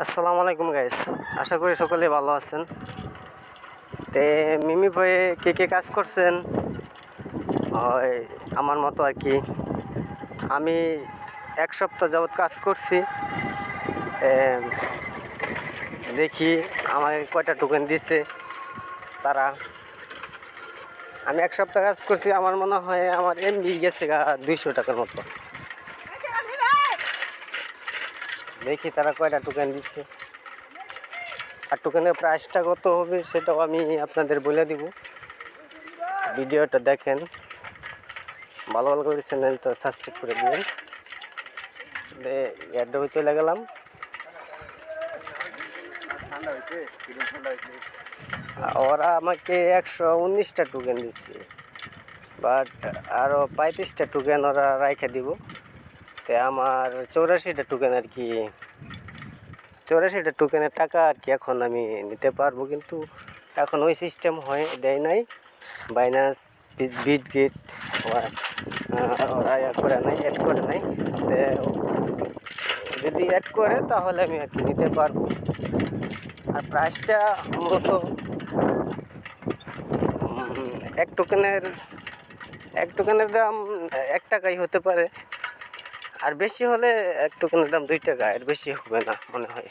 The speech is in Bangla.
আসসালামু আলাইকুম গাইস, আশা করি সকলে ভালো আছেন। তে মিমি ভাইয়ে কে কে কাজ করছেন ওই আমার মতো আর কি। আমি এক সপ্তাহ যাবৎ কাজ করছি। দেখি আমার কয়টা টোকেন দিচ্ছে তারা। আমি এক সপ্তাহ কাজ করছি, আমার মনে হয় আমার এমবি গেছে 200 টাকার মতো। দেখি তারা কয়টা টোকেন দিচ্ছে আর টোকেনের প্রাইসটা কত হবে সেটাও আমি আপনাদের বলে দিব। ভিডিওটা দেখেন, ভালো ভালো করে চ্যানেলটা সাবস্ক্রাইব করে দিবেন। অ্যাডে চলে গেলাম। ওরা আমাকে 119টা টোকেন দিচ্ছে, বাট আরও 35টা টোকেন ওরা রাইখে দিব। তো আমার 84টা টোকেন আর কি, 84টা টোকেনের টাকা আর কি এখন আমি নিতে পারবো, কিন্তু এখন ওই সিস্টেম দেয় নাই। বাইনান্স, বিটগেট ওরা করে নাই, অ্যাড করে নাই। যদি অ্যাড করে তাহলে আমি আর কি নিতে পারবো। আর প্রাইসটা মূলত এক টোকেনের দাম 1 টাকাই হতে পারে, আর বেশি হলে এক টোকেনের দাম 2 টাকা, এর বেশি হবে না মনে হয়।